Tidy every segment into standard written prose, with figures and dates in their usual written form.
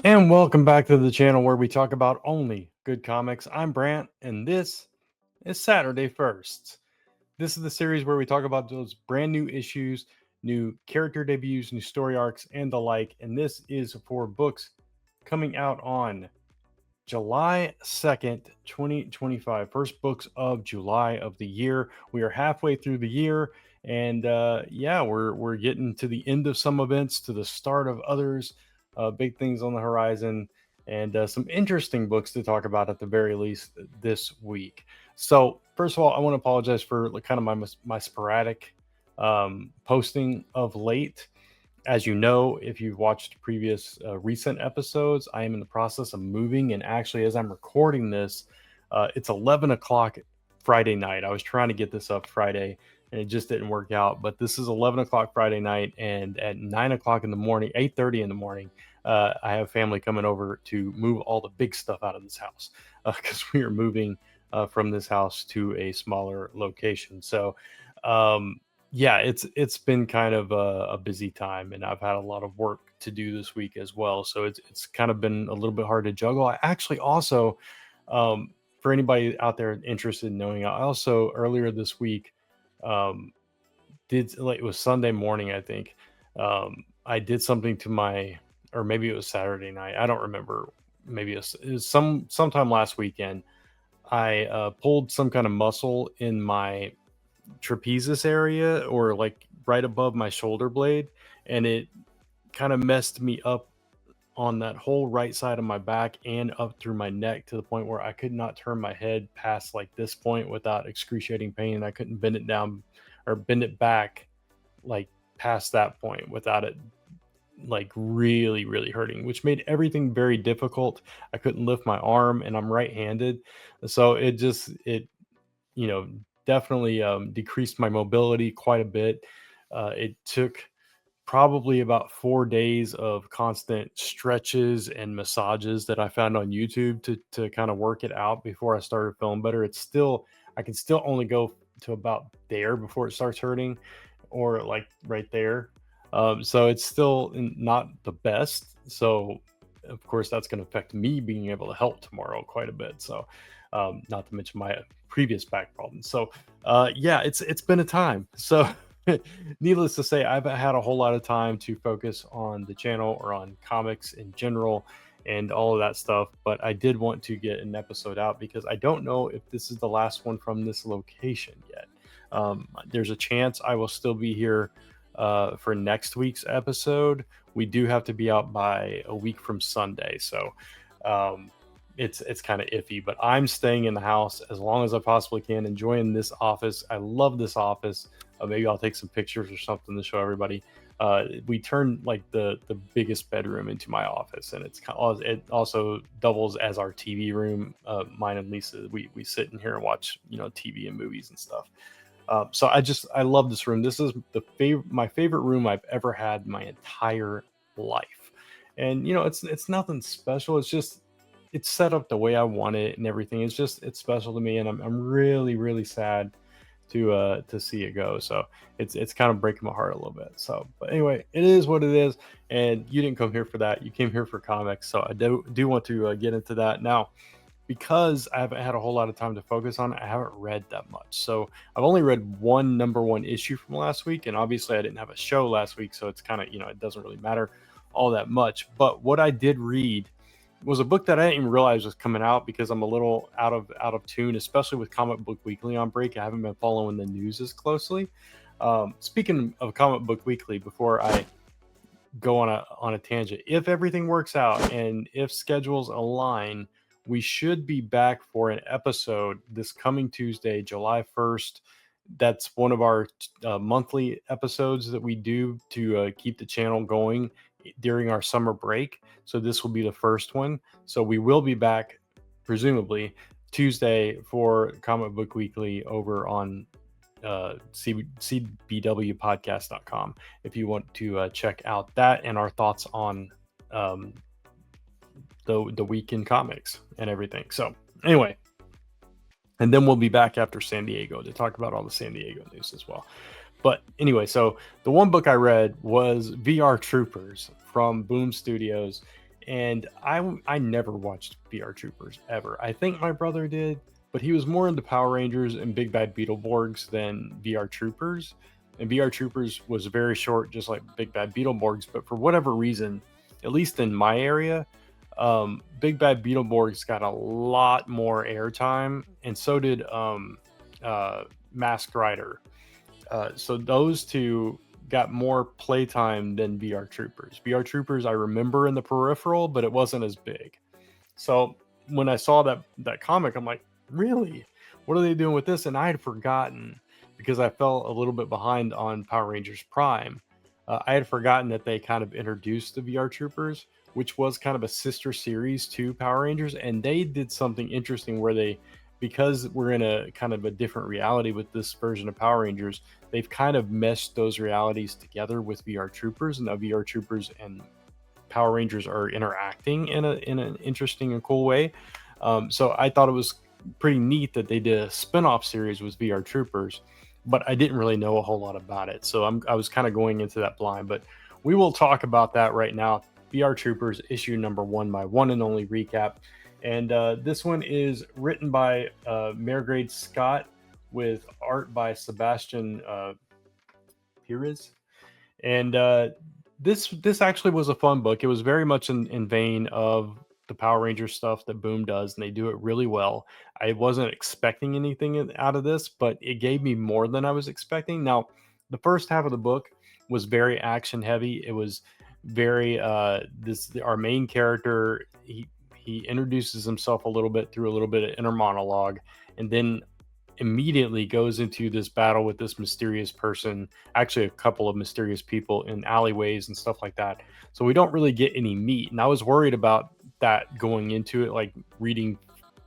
And welcome back to the channel where we talk about only good comics. I'm Brant, and this is Saturday Firsts. This is the series where we talk about those brand new issues, new character debuts, new story arcs, and the like. And this is for books coming out on July 2nd, 2025. First books of July of the year. We are halfway through the year, and yeah, we're getting to the end of some events, to the start of others. Big things on the horizon, and some interesting books to talk about at the very least this week. So, first of all, I want to apologize for like, kind of my sporadic posting of late. As you know, if you've watched previous recent episodes, I am in the process of moving. And actually, as I'm recording this, it's 11 o'clock Friday night. I was trying to get this up Friday and it just didn't work out. But this is 11 o'clock Friday night. And at 9 o'clock in the morning, 8:30 in the morning, I have family coming over to move all the big stuff out of this house because we are moving from this house to a smaller location. So, yeah, it's been kind of a busy time, and I've had a lot of work to do this week as well. So it's kind of been a little bit hard to juggle. I actually also, for anybody out there interested in knowing, I also earlier this week um, did like it was Sunday morning, I think. I did something to my, or maybe it was Saturday night. I don't remember. Maybe it was sometime last weekend. I pulled some kind of muscle in my trapezius area or like right above my shoulder blade, and it kind of messed me up on that whole right side of my back and up through my neck to the point where I could not turn my head past like this point without excruciating pain, and I couldn't bend it down or bend it back like past that point without it like really hurting, which made everything very difficult. I couldn't lift my arm, and I'm right-handed, so it you know, definitely decreased my mobility quite a bit. It took probably about 4 days of constant stretches and massages that I found on YouTube to kind of work it out before I started feeling better. It's still, I can still only go to about there before it starts hurting, or like right there. So it's still not the best. So of course that's going to affect me being able to help tomorrow quite a bit. So not to mention my previous back problems. So yeah, it's been a time. So needless to say, I've had a whole lot of time to focus on the channel or on comics in general and all of that stuff. But I did want to get an episode out because I don't know if this is the last one from this location yet. There's a chance I will still be here for next week's episode. We do have to be out by a week from Sunday, so um, it's kind of iffy. But I'm staying in the house as long as I possibly can, enjoying this office. I love this office. Maybe I'll take some pictures or something to show everybody. We turned like the biggest bedroom into my office, and it also doubles as our TV room. Mine and Lisa, we sit in here and watch TV and movies and stuff. So I love this room. This is my favorite room I've ever had in my entire life. And it's nothing special. It's just it's set up the way I want it and everything. It's special to me, and I'm really sad to see it go. So it's kind of breaking my heart a little bit. So, but anyway, it is what it is. And you didn't come here for that. You came here for comics. So I do want to get into that now. Because I haven't had a whole lot of time to focus on it, I haven't read that much. So I've only read one number one issue from last week, and obviously I didn't have a show last week, so it's kind of it doesn't really matter all that much. But what I did read was a book that I didn't even realize was coming out because I'm a little out of tune, especially with Comic Book Weekly on break. I haven't been following the news as closely. Speaking of Comic Book Weekly, before I go on a tangent, if everything works out and if schedules align, we should be back for an episode this coming Tuesday, July 1st. That's one of our monthly episodes that we do to keep the channel going during our summer break. So this will be the first one. So we will be back, presumably, Tuesday for Comic Book Weekly over on cbwpodcast.com if you want to check out that and our thoughts on the week in comics and everything. So anyway, and then we'll be back after San Diego to talk about all the San Diego news as well. But anyway, so the one book I read was VR Troopers from Boom Studios, and I never watched VR Troopers ever. I think my brother did, but he was more into Power Rangers and Big Bad Beetleborgs than VR Troopers. And VR Troopers was very short, just like Big Bad Beetleborgs. But for whatever reason, at least in my area, Big Bad Beetleborgs got a lot more airtime, and so did Masked Rider. So those two got more playtime than VR Troopers. VR Troopers I remember in the peripheral, but it wasn't as big. So when I saw that comic, I'm like, really? What are they doing with this? And I had forgotten, because I fell a little bit behind on Power Rangers Prime. I had forgotten that they kind of introduced the VR Troopers, which was kind of a sister series to Power Rangers, and they did something interesting where they, because we're in a kind of a different reality with this version of Power Rangers, they've kind of meshed those realities together with VR Troopers, and now VR Troopers and Power Rangers are interacting in an interesting and cool way. So I thought it was pretty neat that they did a spin-off series with VR Troopers, but I didn't really know a whole lot about it. So I was kind of going into that blind, but we will talk about that right now. VR Troopers issue number 1, my one and only recap. And this one is written by Margrade Scott with art by Sebastian Pires. And this actually was a fun book. It was very much in vein of the Power Rangers stuff that Boom does, and they do it really well. I wasn't expecting anything out of this, but it gave me more than I was expecting. Now, the first half of the book was very action heavy. It was very our main character, he introduces himself a little bit through a little bit of inner monologue, and then immediately goes into this battle with this mysterious person, actually a couple of mysterious people in alleyways and stuff like that. So we don't really get any meat, and I was worried about that going into it, like reading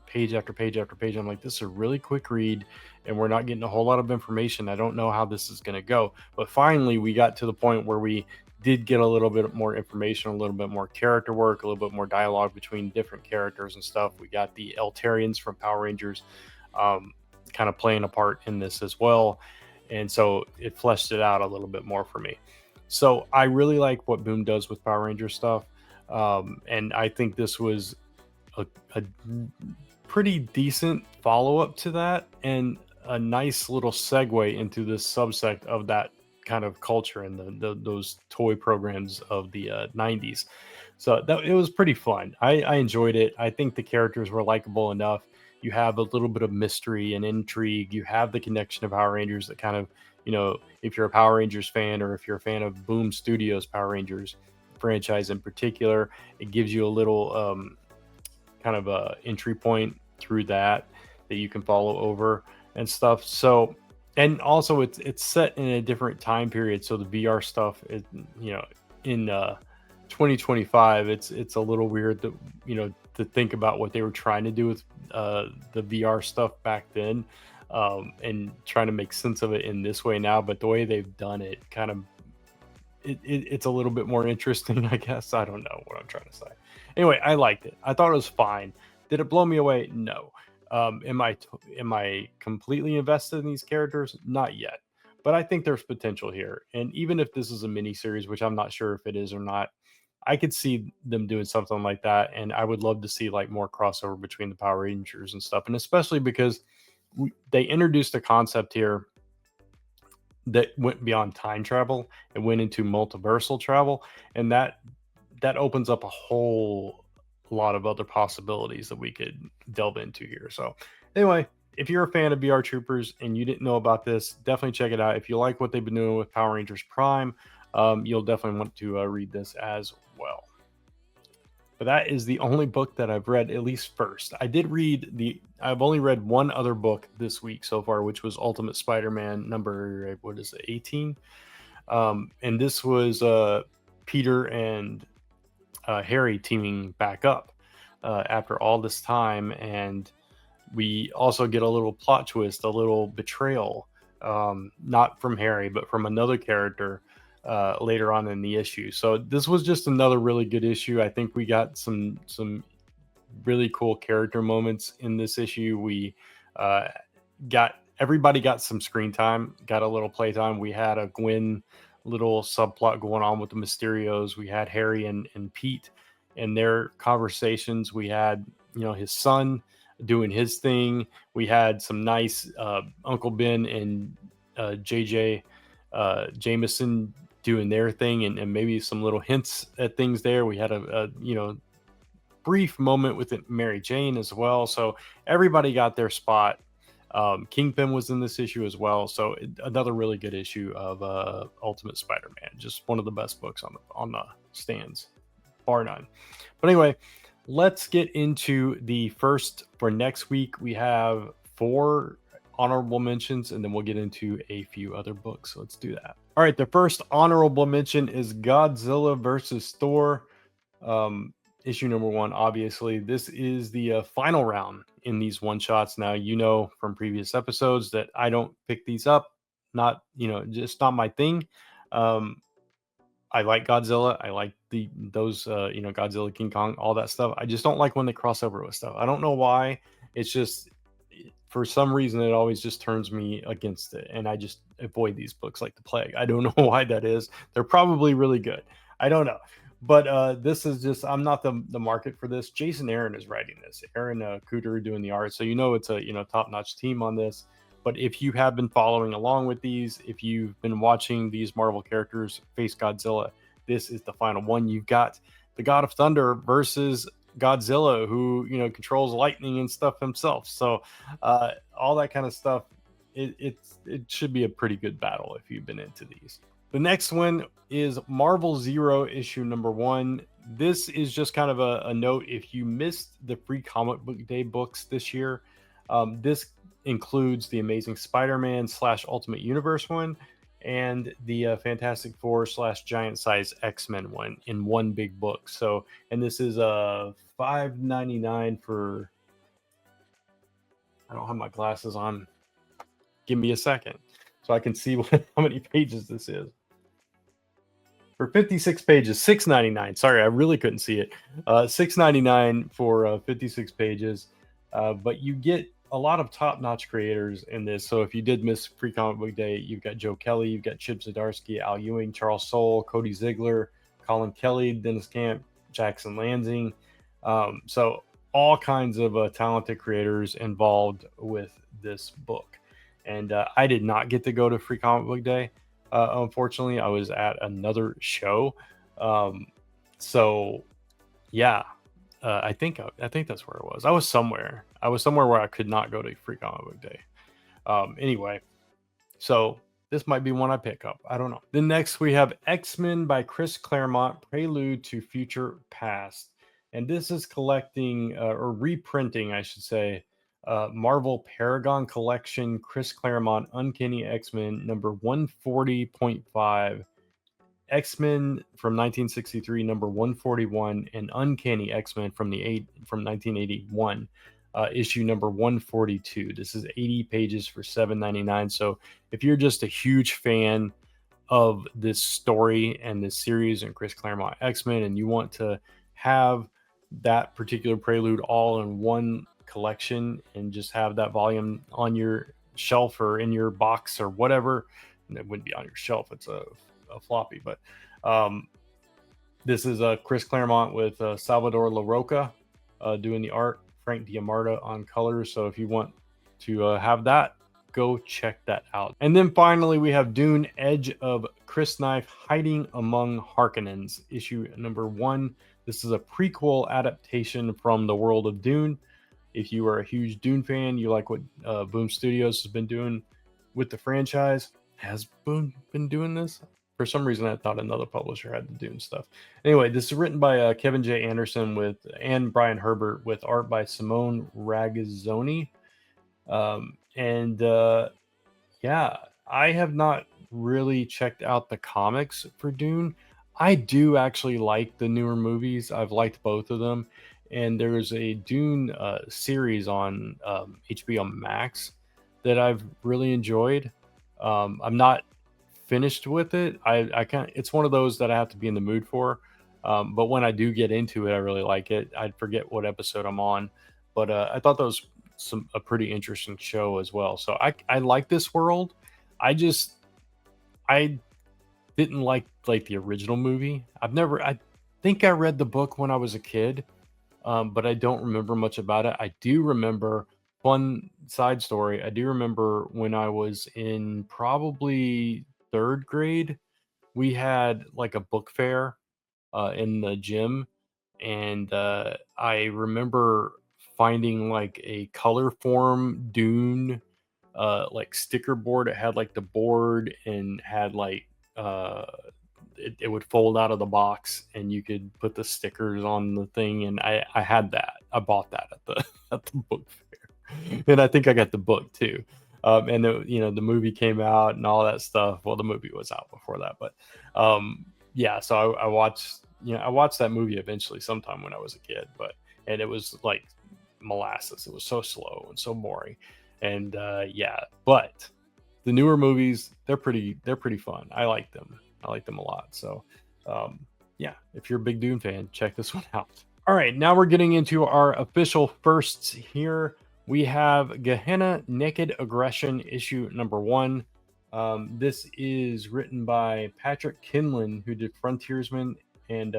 page after page after page. I'm like, this is a really quick read and we're not getting a whole lot of information. I don't know how this is going to go. But finally we got to the point where we did get a little bit more information, a little bit more character work, a little bit more dialogue between different characters and stuff. We got the Eltarians from Power Rangers kind of playing a part in this as well, and so it fleshed it out a little bit more for me. So I really like what Boom does with Power Ranger stuff, and I think this was a pretty decent follow-up to that, and a nice little segue into this subsect of that kind of culture and those toy programs of the 90s. So it was pretty fun. I enjoyed it. I think the characters were likable enough. You have a little bit of mystery and intrigue. You have the connection of Power Rangers that kind of, if you're a Power Rangers fan, or if you're a fan of Boom Studios Power Rangers franchise in particular, it gives you a little kind of a entry point through that you can follow over and stuff. So, and also it's set in a different time period. So the VR stuff is, in 2025, it's a little weird that, to think about what they were trying to do with the VR stuff back then, and trying to make sense of it in this way now. But the way they've done it, kind of, it's a little bit more interesting, I guess. I don't know what I'm trying to say. Anyway, I liked it. I thought it was fine. Did it blow me away? No. Am I completely invested in these characters? Not yet. But I think there's potential here. And even if this is a mini series, which I'm not sure if it is or not, I could see them doing something like that, and I would love to see like more crossover between the Power Rangers and stuff. And especially because they introduced a concept here that went beyond time travel and went into multiversal travel, and that opens up a whole lot of other possibilities that we could delve into here. So anyway, if you're a fan of VR Troopers and you didn't know about this, definitely check it out. If you like what they've been doing with Power Rangers Prime, you'll definitely want to read this as well. But that is the only book that I've read, at least first. I've only read one other book this week so far, which was Ultimate Spider-Man number, 18? And this was Peter and Harry teaming back up after all this time. And we also get a little plot twist, a little betrayal, not from Harry, but from another character later on in the got So this was just another really good issue. I think we got some really cool character moments in this issue. We everybody got some screen time, got a little playtime. We had a Gwen little subplot going on with the Mysterios. We had Harry and Pete and their conversations. We had, his son doing his thing. We had some nice Uncle Ben and JJ Jameson doing their thing, and maybe some little hints at things there. We had a brief moment with Mary Jane as well. So everybody got their spot. Kingpin was in this issue as well. So another really good issue of Ultimate Spider-Man. Just one of the best books on the stands, bar none. But anyway, let's get into the first for next week. We have 4 honorable mentions, and then we'll get into a few other books. So let's do that. All right, the first honorable mention is Godzilla versus Thor. Issue number 1, obviously. This is the final round in these one-shots. Now, from previous episodes that I don't pick these up. Not, just not my thing. I like Godzilla. I like those Godzilla, King Kong, all that stuff. I just don't like when they cross over with stuff. I don't know why. It's just, for some reason, it always just turns me against it. And I just avoid these books like the plague. I don't know why that is. They're probably really good. I don't know. But this is just, I'm not the market for this. Jason Aaron is writing this. Aaron Cooter doing the art. So it's a top-notch team on this. But if you have been following along with these, if you've been watching these Marvel characters face Godzilla, this is the final one. You've got the God of Thunder versus Godzilla, who controls lightning and stuff himself. So all that kind of stuff. It should be a pretty good battle if you've been into these. The next one is Marvel Zero issue number 1. This is just kind of a note. If you missed the free comic book day books this year, this includes the Amazing Spider-Man / Ultimate Universe one and the Fantastic Four / Giant Size X-Men one in one big book. So, and this is $5.99 for, I don't have my glasses on. Give me a second so I can see how many pages this is. For 56 pages, $6.99. Sorry, I really couldn't see it. $6.99 for 56 pages. But you get a lot of top-notch creators in this. So if you did miss Free Comic Book Day, you've got Joe Kelly, you've got Chip Zdarsky, Al Ewing, Charles Soule, Cody Ziglar, Colin Kelly, Dennis Camp, Jackson Lansing. So all kinds of talented creators involved with this book. And I did not get to go to Free Comic Book Day. Unfortunately, I was at another show. So yeah, I think that's where it was. I was somewhere where I could not go to Free Comic Book Day. Anyway, so this might be one I pick up. I don't know. Then next we have X-Men by Chris Claremont, Prelude to Future Past. And this is collecting or reprinting, I should say, Marvel Paragon Collection, Chris Claremont, Uncanny X-Men, number 140.5, X-Men from 1963, number 141, and Uncanny X-Men from 1981, issue number 142. This is 80 pages for $7.99. So if you're just a huge fan of this story and this series and Chris Claremont X-Men, and you want to have that particular Prelude all in one collection and just have that volume on your shelf or in your box or whatever, and it wouldn't be on your shelf, it's a floppy, but this is Chris Claremont with Salvador LaRocca doing the art, Frank Diamarta on colors. So if you want to have that, go check that out. And then finally we have Dune, Edge of Chris Knife, Hiding Among Harkonnens, issue number 1. This is a prequel adaptation from the world of Dune. If you are a huge Dune fan, you like what Boom Studios has been doing with the franchise. Has Boom been doing this? For some reason, I thought another publisher had the Dune stuff. Anyway, this is written by Kevin J. Anderson and Brian Herbert with art by Simone Ragazzoni. Yeah, I have not really checked out the comics for Dune. I do actually like the newer movies. I've liked both of them. And there's a Dune series on HBO Max that I've really enjoyed. I'm not finished with it. I can't. It's one of those that I have to be in the mood for. But when I do get into it, I really like it. I forget what episode I'm on, but I thought that was a pretty interesting show as well. So I like this world. I didn't like the original movie. think I read the book when I was a kid, but I don't remember much about it. I do remember, fun side story, I do remember when I was in probably third grade, we had like a book fair in the gym, and I remember finding like a color form Dune like sticker board. It had like the board and had like uh it would fold out of the box and you could put the stickers on the thing, and I had that. I bought that at the at the book fair. And I think I got the book too. And the movie came out and all that stuff. Well, the movie was out before that, but yeah, so I watched, I watched that movie eventually sometime when I was a kid, but and it was like molasses. It was so slow and so boring. And yeah, but the newer movies, they're pretty fun. I like them. I like them a lot. So yeah, if you're a big Dune fan, check this one out. All right, now we're getting into our official firsts here. We have Gehenna Naked Aggression issue number 1. This is written by Patrick Kinlan, who did Frontiersman, and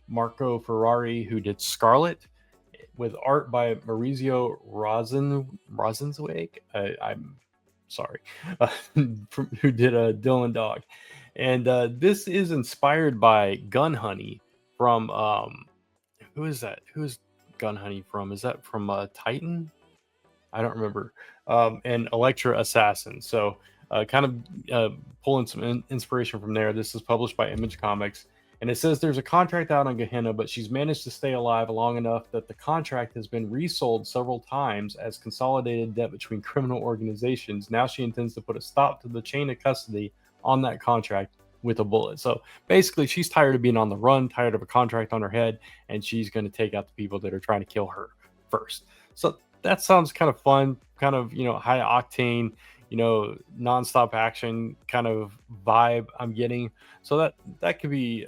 Marco Ferrari, who did Scarlet, with art by Maurizio Rosenzweig. I'm sorry, who did Dylan Dog. And this is inspired by Gun Honey from who is that? Who is Gun Honey from? Is that from Titan? I don't remember. And Electra Assassin. So kind of pulling some inspiration from there. This is published by Image Comics. And it says there's a contract out on Gehenna, but she's managed to stay alive long enough that the contract has been resold several times as consolidated debt between criminal organizations. Now she intends to put a stop to the chain of custody on that contract with a bullet. So basically, she's tired of being on the run, tired of a contract on her head, and she's going to take out the people that are trying to kill her first. So that sounds kind of fun, kind of, high octane, nonstop action kind of vibe I'm getting. So that could be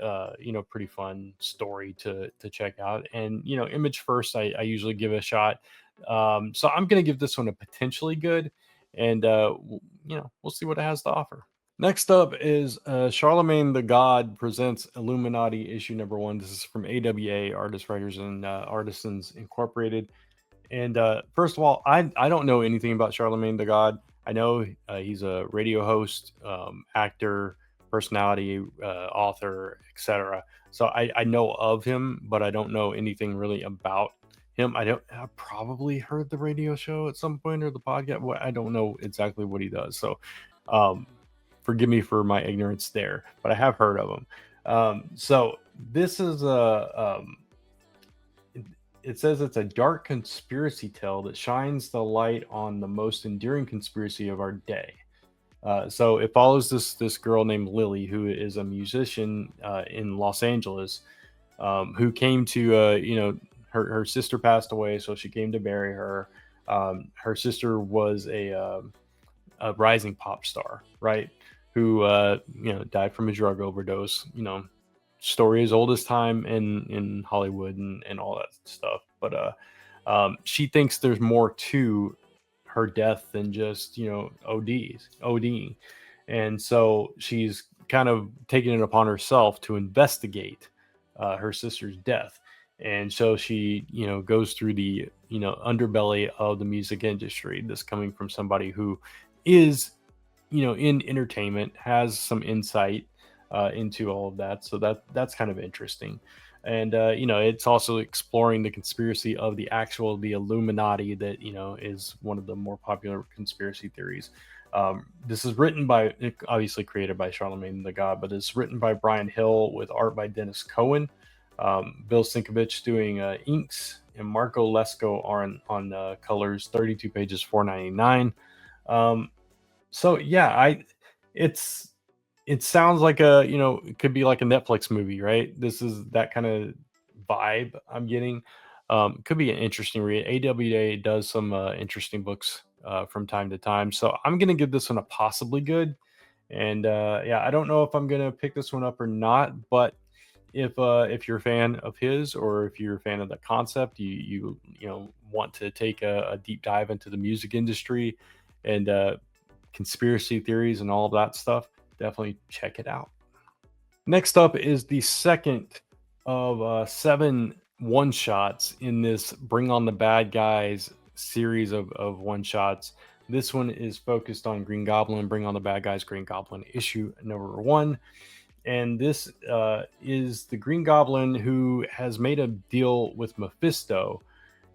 pretty fun story to check out. And Image First, I usually give a shot. So I'm gonna give this one a potentially good, and we'll see what it has to offer. Next up is Charlemagne the God presents Illuminati issue number 1. This is from AWA, Artists, Writers, and Artisans Incorporated. And first of all, I don't know anything about Charlemagne the God. I know he's a radio host, actor, personality, author, etc. So I know of him, but I don't know anything really about him. I probably heard the radio show at some point or the podcast. I don't know exactly what he does. So forgive me for my ignorance there, but I have heard of him. So this is it says it's a dark conspiracy tale that shines the light on the most enduring conspiracy of our day. So it follows this girl named Lily, who is a musician in Los Angeles, who came to her sister passed away, so she came to bury her. Her sister was a rising pop star, right? Who died from a drug overdose. Story as old as time in Hollywood and all that stuff. But she thinks there's more to her death than just ODing, and so she's kind of taking it upon herself to investigate her sister's death. And so she goes through the underbelly of the music industry. This coming from somebody who is in entertainment, has some insight into all of that. So that's kind of interesting. And it's also exploring the conspiracy of the Illuminati that is one of the more popular conspiracy theories. This is written by, obviously created by Charlemagne the God, but it's written by Brian Hill with art by Dennis Cohen. Bill Sinkovich doing inks, and Marco Lesko are on colors. 32 pages, $4.99. So yeah, it sounds like it could be like a Netflix movie, right? This is that kind of vibe I'm getting. Could be an interesting read. AWA does some interesting books from time to time, so I'm gonna give this one a possibly good. And yeah, I don't know if I'm gonna pick this one up or not, but if you're a fan of his, or if you're a fan of the concept, you want to take a deep dive into the music industry and conspiracy theories and all of that stuff, definitely check it out. Next up is the second of 7 one shots in this Bring on the Bad Guys series of one shots. This one is focused on Green Goblin, Bring on the Bad Guys, Green Goblin issue number 1. And this is the Green Goblin who has made a deal with Mephisto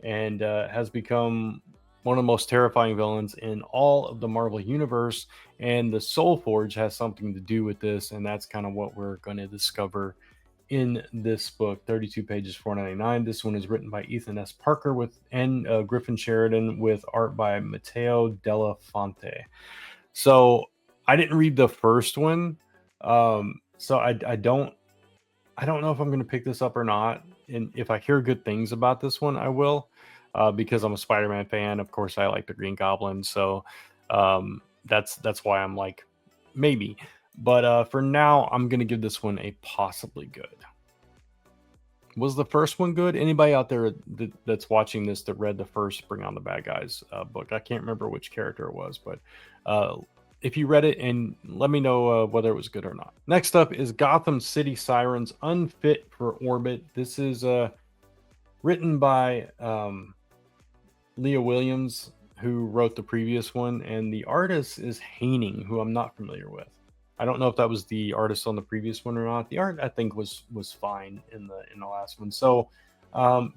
and has become one of the most terrifying villains in all of the Marvel universe. And the Soul Forge has something to do with this, and that's kind of what we're going to discover in this book. 32 pages, $4.99. This one is written by Ethan S. Parker and Griffin Sheridan, with art by Matteo Della Fonte. So I didn't read the first one, so I don't know if I'm going to pick this up or not. And if I hear good things about this one, I will, because I'm a Spider-Man fan. Of course, I like the Green Goblin, so that's why I'm like maybe. But for now, I'm going to give this one a possibly good. Was the first one good? Anybody out there that's watching this that read the first Bring on the Bad Guys book? I can't remember which character it was, but if you read it, and let me know whether it was good or not. Next up is Gotham City Sirens, Unfit for Orbit. This is written by Leah Williams, who wrote the previous one, and the artist is Haining, who I'm not familiar with. I don't know if that was the artist on the previous one or not. The art, I think, was fine in the last one. So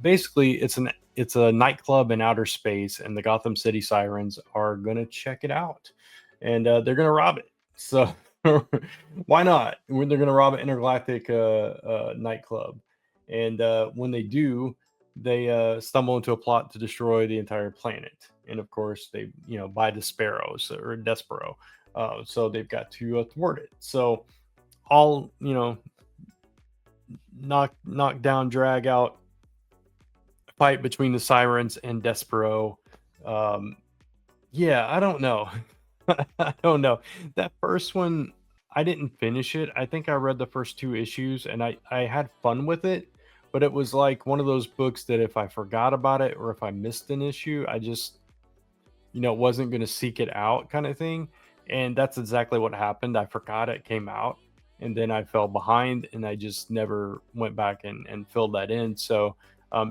basically, it's a nightclub in outer space, and the Gotham City Sirens are gonna check it out, and they're gonna rob it. So why not? When they're gonna rob an intergalactic nightclub, and when they do, they stumble into a plot to destroy the entire planet. And of course, they buy the Sparrows or Despero. So they've got to thwart it. So all knock down, drag out fight between the Sirens and Despero. Yeah, I don't know. I don't know. That first one, I didn't finish it. I think I read the first 2 issues and I had fun with it, but it was like one of those books that if I forgot about it or if I missed an issue, I just wasn't going to seek it out, kind of thing. And that's exactly what happened. I forgot it came out, and then I fell behind, and I just never went back and filled that in. So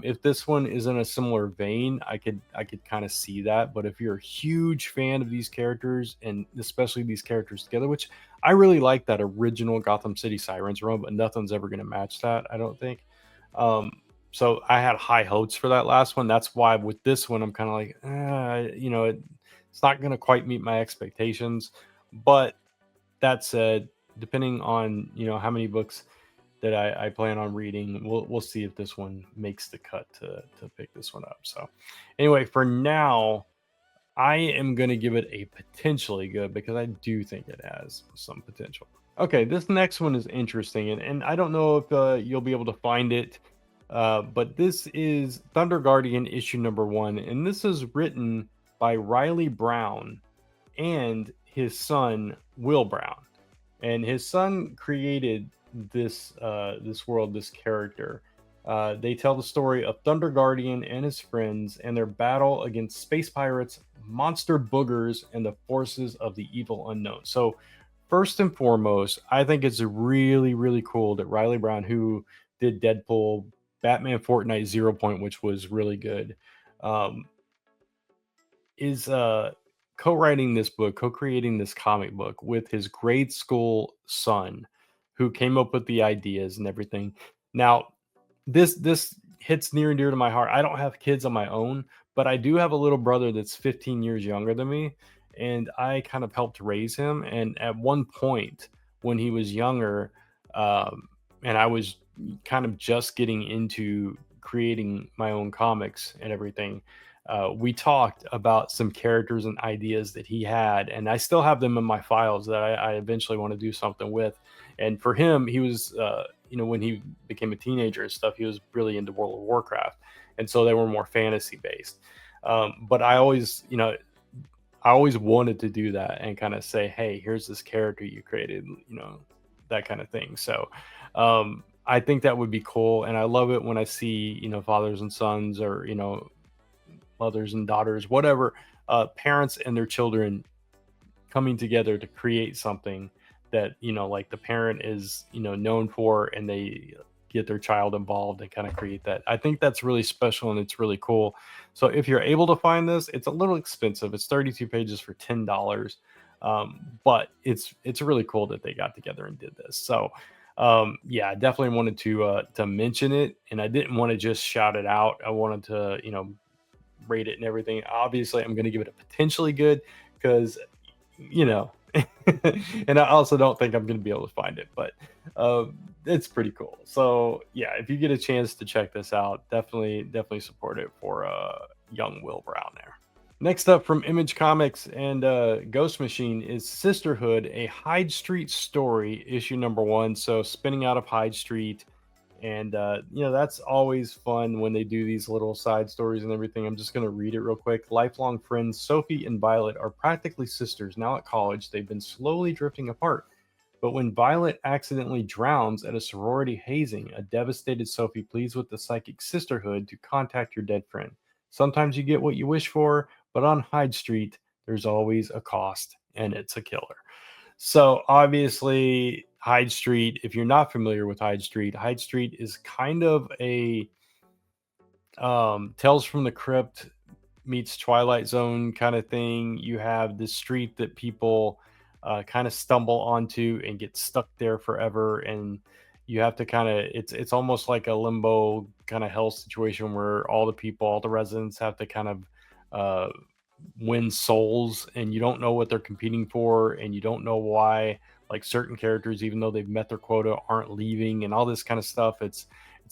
if this one is in a similar vein, I could kind of see that. But if you're a huge fan of these characters, and especially these characters together, which I really like that original Gotham City Sirens run, but nothing's ever going to match that, I don't think. So I had high hopes for that last one. That's why with this one, I'm kind of like, it's not going to quite meet my expectations. But that said, depending on how many books that I plan on reading, we'll see if this one makes the cut to pick this one up. So anyway, for now, I am going to give it a potentially good, because I do think it has some potential. Okay, this next one is interesting, and I don't know if you'll be able to find it, but this is Thunder Guardian issue number 1, and this is written by Riley Brown and his son Will Brown. And his son created this world, this character. They tell the story of Thunder Guardian and his friends and their battle against space pirates, monster boogers, and the forces of the evil unknown. So first and foremost, I think it's really, really cool that Riley Brown, who did Deadpool, Batman Fortnite Zero Point, which was really good, is co-writing this book, co-creating this comic book with his grade school son, who came up with the ideas and everything. Now, this hits near and dear to my heart. I don't have kids on my own, but I do have a little brother that's 15 years younger than me, and I kind of helped raise him. And at one point when he was younger, and I was kind of just getting into creating my own comics and everything, we talked about some characters and ideas that he had, and I still have them in my files that I eventually want to do something with. And for him, he was, when he became a teenager and stuff, he was really into World of Warcraft, and so they were more fantasy based. But I always wanted to do that and kind of say, hey, here's this character you created, that kind of thing. So I think that would be cool, and I love it when I see fathers and sons, or mothers and daughters, whatever, parents and their children coming together to create something that like the parent is known for, and they get their child involved and kind of create that. I think that's really special and it's really cool. So if you're able to find this, it's a little expensive. It's 32 pages for $10. But it's really cool that they got together and did this. So yeah, I definitely wanted to mention it, and I didn't want to just shout it out. I wanted to, rate it and everything. Obviously, I'm going to give it a potentially good because, you know, and I also don't think I'm going to be able to find it, but it's pretty cool. So yeah, if you get a chance to check this out, definitely support it for young Will Brown there. Next up from Image Comics and Ghost Machine is Sisterhood, a Hyde Street story, issue number 1. So spinning out of Hyde Street. And, that's always fun when they do these little side stories and everything. I'm just going to read it real quick. Lifelong friends Sophie and Violet are practically sisters. Now at college, they've been slowly drifting apart. But when Violet accidentally drowns at a sorority hazing, a devastated Sophie pleads with the psychic Sisterhood to contact your dead friend. Sometimes you get what you wish for, but on Hyde Street, there's always a cost, and it's a killer. So obviously, Hyde Street, if you're not familiar with Hyde Street is kind of a Tales from the Crypt meets Twilight Zone kind of thing. You have this street that people kind of stumble onto and get stuck there forever, and you have to kind of it's almost like a limbo kind of hell situation where all the residents have to kind of win souls, and you don't know what they're competing for, and you don't know why like certain characters, even though they've met their quota, aren't leaving, and all this kind of stuff. It's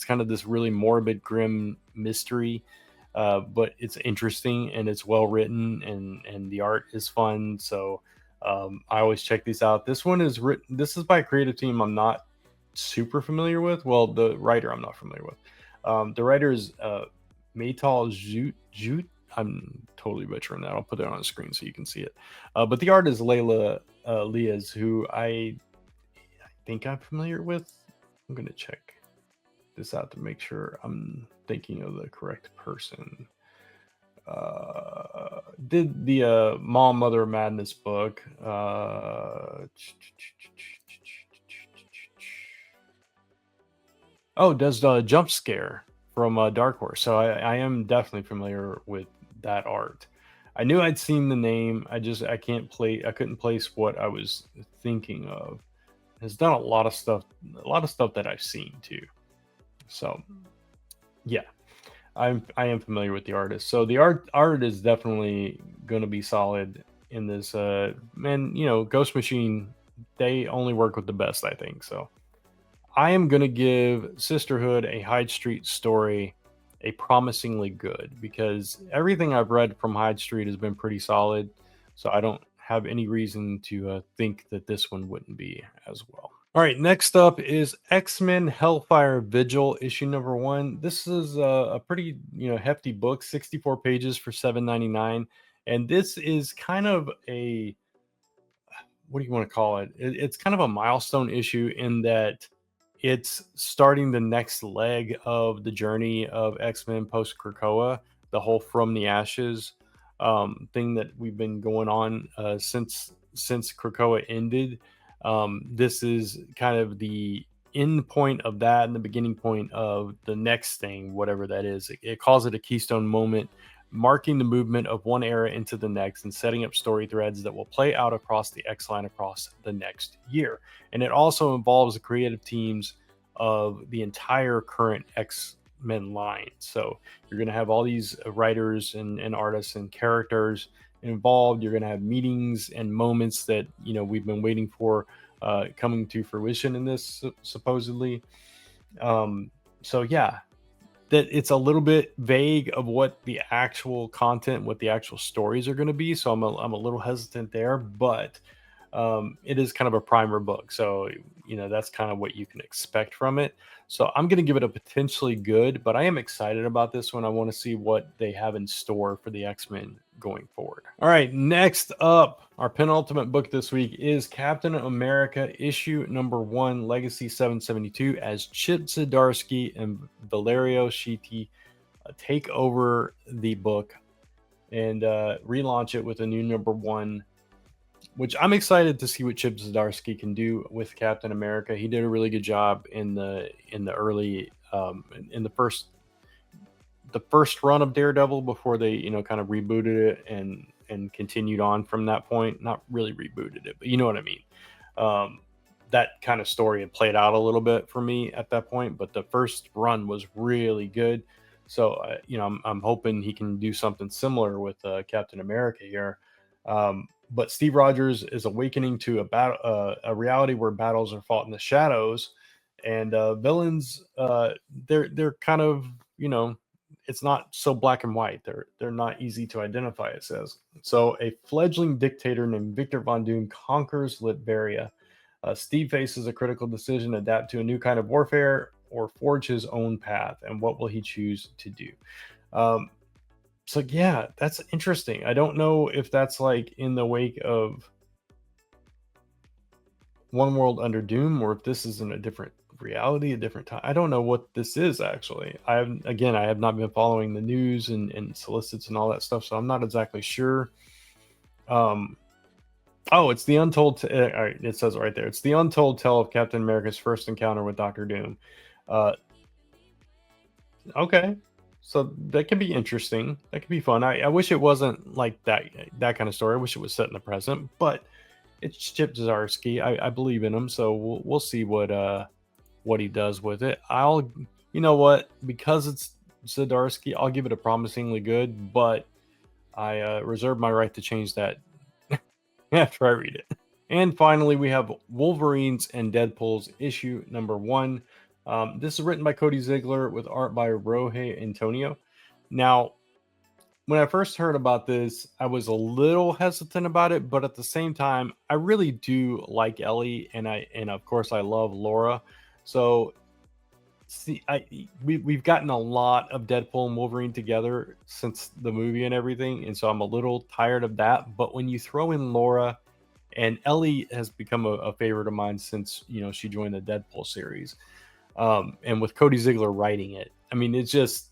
kind of this really morbid, grim mystery, but it's interesting and it's well written, and the art is fun. So I always check these out. This one is written. This is by a creative team I'm not super familiar with. Well, the writer I'm not familiar with. The writer is Maytal Jute. I'm totally butchering that. I'll put it on the screen so you can see it. But the art is Layla Liaz, who I think I'm familiar with. I'm going to check this out to make sure I'm thinking of the correct person. Did the Mom, Mother Madness book. Does the Jump Scare from Dark Horse. So I am definitely familiar with that art. I knew I'd seen the name. I couldn't place what I was thinking of. Has done a lot of stuff that I've seen too. So yeah, I am familiar with the artist. So the art is definitely going to be solid in this. Ghost Machine, they only work with the best, I think. So I am going to give Sisterhood, a Hyde Street story, a promisingly good, because everything I've read from Hyde Street has been pretty solid. So I don't have any reason to think that this one wouldn't be as well. All right, next up is X-Men Hellfire Vigil, issue number 1. This is a pretty hefty book, 64 pages for $7.99, and this is kind of a, what do you want to call it? It's kind of a milestone issue in that it's starting the next leg of the journey of X-Men post Krakoa, the whole From the Ashes thing that we've been going on since Krakoa ended. This is kind of the end point of that and the beginning point of the next thing, whatever that is. It calls it a keystone moment, marking the movement of one era into the next and setting up story threads that will play out across the X-line across the next year. And it also involves the creative teams of the entire current X-Men line. So you're going to have all these writers and artists and characters involved. You're going to have meetings and moments that we've been waiting for coming to fruition in this, supposedly. So yeah, that it's a little bit vague of what the actual content, what the actual stories are going to be. So I'm a little hesitant there, but it is kind of a primer book. So, that's kind of what you can expect from it. So I'm going to give it a potentially good, but I am excited about this one. I want to see what they have in store for the X-Men going forward. All right, next up, our penultimate book this week is Captain America issue number 1, Legacy 772, as Chip Zdarsky and Valeria Schiti take over the book and relaunch it with a new number 1. which I'm excited to see what Chip Zdarsky can do with Captain America. He did a really good job in the early in the first run of Daredevil before they kind of rebooted it and continued on from that point. Not really rebooted it, but you know what I mean. Um, that kind of story had played out a little bit for me at that point, but the first run was really good. So I'm hoping he can do something similar with Captain America here. But Steve Rogers is awakening to a reality where battles are fought in the shadows, and villains they're kind of it's not so black and white. They're not easy to identify. It says so. A fledgling dictator named Victor Von Doom conquers Latveria. Steve faces a critical decision: adapt to a new kind of warfare or forge his own path. And what will he choose to do? Um, so yeah, that's interesting. I don't know if that's like in the wake of One World Under Doom, or if this is in a different reality, a different time. I don't know what this is actually. I have not been following the news and solicits and all that stuff, so I'm not exactly sure. Um, oh, it's the untold. All right, it says it right there. It's the untold tale of Captain America's first encounter with Doctor Doom. Uh, okay, so that could be interesting. That could be fun. I wish it wasn't like that kind of story. I wish it was set in the present, but it's Chip Zdarsky. I believe in him, so we'll see what he does with it. You know what, because it's Zdarsky, I'll give it a promisingly good, but I reserve my right to change that after I read it. And finally, we have Wolverines and Deadpools issue number 1. This is written by Cody Ziglar with art by Roge Antonio. Now, when I first heard about this, I was a little hesitant about it, but at the same time, I really do like Ellie, and of course I love Laura. So see, we've gotten a lot of Deadpool and Wolverine together since the movie and everything, and so I'm a little tired of that. But when you throw in Laura, and Ellie has become a favorite of mine since she joined the Deadpool series, and with Cody Ziglar writing it, I mean it's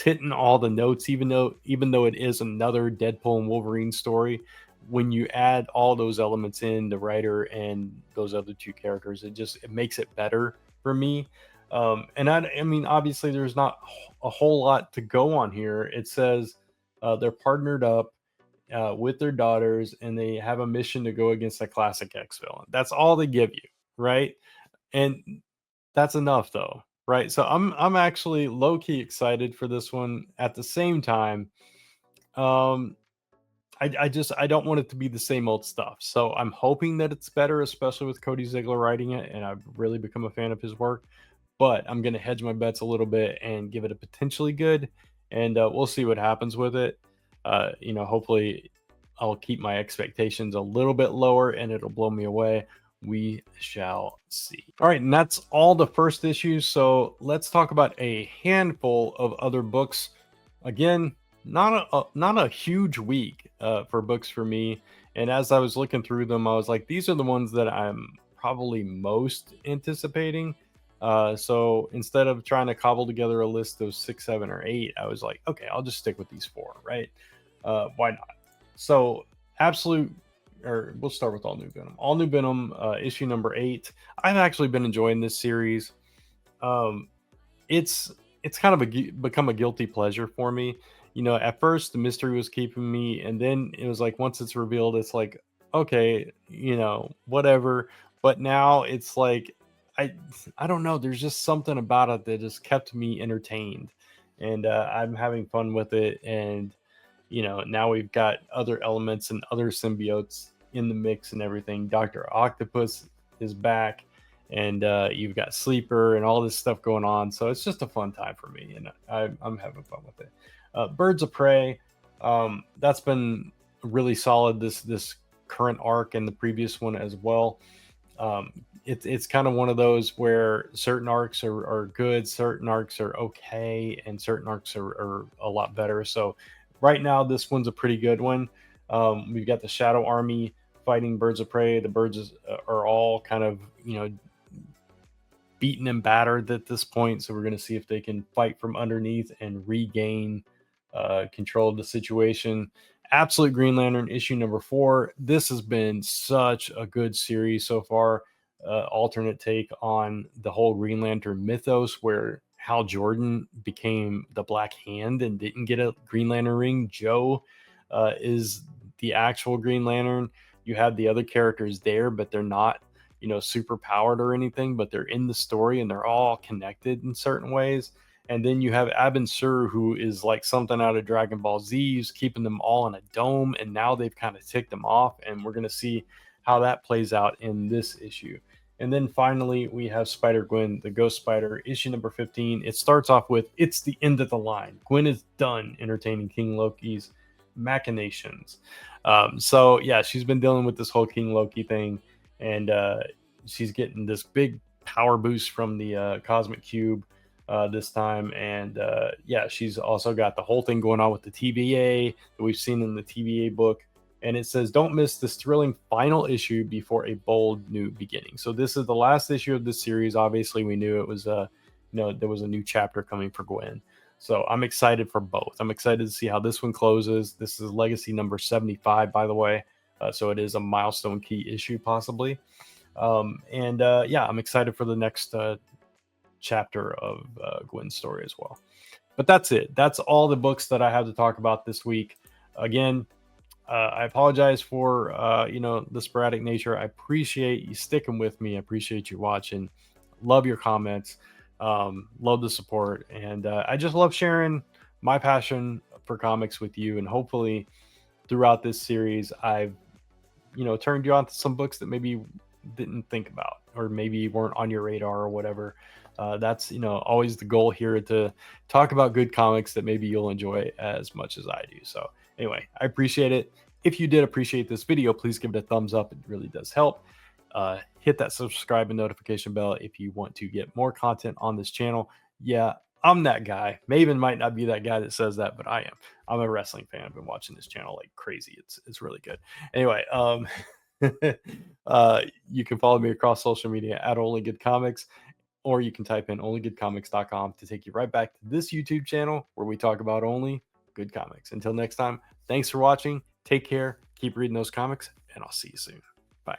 hitting all the notes, even though it is another Deadpool and Wolverine story. When you add all those elements in, the writer and those other two characters, it makes it better for me. And I mean, obviously, there's not a whole lot to go on here. It says they're partnered up with their daughters, and they have a mission to go against a classic X villain. That's all they give you, right? And that's enough, though, right? So I'm actually low key excited for this one. At the same time, um, I don't want it to be the same old stuff. So I'm hoping that it's better, especially with Cody Ziglar writing it, and I've really become a fan of his work. But I'm going to hedge my bets a little bit and give it a potentially good, and we'll see what happens with it. Hopefully, I'll keep my expectations a little bit lower, and it'll blow me away. We shall see. All right, and that's all the first issues. So let's talk about a handful of other books. Again, not a huge week for books for me. And as I was looking through them, I was like, these are the ones that I'm probably most anticipating. So instead of trying to cobble together a list of 6, 7, or 8, I was like, okay, I'll just stick with these 4, right? Why not? So we'll start with All New Venom. All New Venom, issue number 8. I've actually been enjoying this series. It's kind of become a guilty pleasure for me. At first the mystery was keeping me, and then it was like once it's revealed, it's like, okay, whatever. But now it's like I don't know. There's just something about it that just kept me entertained, and I'm having fun with it. And now we've got other elements and other symbiotes in the mix and everything. Dr. Octopus is back, and you've got Sleeper and all this stuff going on. So it's just a fun time for me, and I'm having fun with it. Birds of Prey, that's been really solid this current arc and the previous one as well. It's kind of one of those where certain arcs are good, certain arcs are okay, and certain arcs are a lot better. So right now, this one's a pretty good one. We've got the Shadow Army fighting Birds of Prey. The birds are all kind of, beaten and battered at this point. So we're going to see if they can fight from underneath and regain control of the situation. Absolute Green Lantern issue number 4. This has been such a good series so far. Alternate take on the whole Green Lantern mythos, where Hal Jordan became the Black Hand and didn't get a Green Lantern ring. Joe is the actual Green Lantern. You have the other characters there, but they're not, super powered or anything, but they're in the story and they're all connected in certain ways. And then you have Abin Sur, who is like something out of Dragon Ball Z, who's keeping them all in a dome. And now they've kind of ticked them off. And we're going to see how that plays out in this issue. And then finally, we have Spider-Gwen, the Ghost Spider, issue number 15. It starts off with, "It's the end of the line. Gwen is done entertaining King Loki's machinations." So, yeah, she's been dealing with this whole King Loki thing. And she's getting this big power boost from the Cosmic Cube this time. And yeah, she's also got the whole thing going on with the TVA that we've seen in the TVA book. And it says, "Don't miss this thrilling final issue before a bold new beginning." So this is the last issue of this series. Obviously, we knew it was there was a new chapter coming for Gwen. So I'm excited for both. I'm excited to see how this one closes. This is legacy number 75, by the way. So it is a milestone key issue, possibly. Yeah, I'm excited for the next chapter of Gwen's story as well. But that's it. That's all the books that I have to talk about this week. Again, I apologize for the sporadic nature. I appreciate you sticking with me. I appreciate you watching. Love your comments. Love the support, and I just love sharing my passion for comics with you. And hopefully, throughout this series, I've turned you on to some books that maybe you didn't think about, or maybe weren't on your radar or whatever. That's always the goal here, to talk about good comics that maybe you'll enjoy as much as I do. So anyway, I appreciate it. If you did appreciate this video, please give it a thumbs up. It really does help. Hit that subscribe and notification bell if you want to get more content on this channel. Yeah, I'm that guy. Maven might not be that guy that says that, but I am. I'm a wrestling fan. I've been watching this channel like crazy. It's really good. Anyway, you can follow me across social media at Only Good Comics, or you can type in onlygoodcomics.com to take you right back to this YouTube channel where we talk about only good comics. Until next time, thanks for watching. Take care. Keep reading those comics, and I'll see you soon. Bye.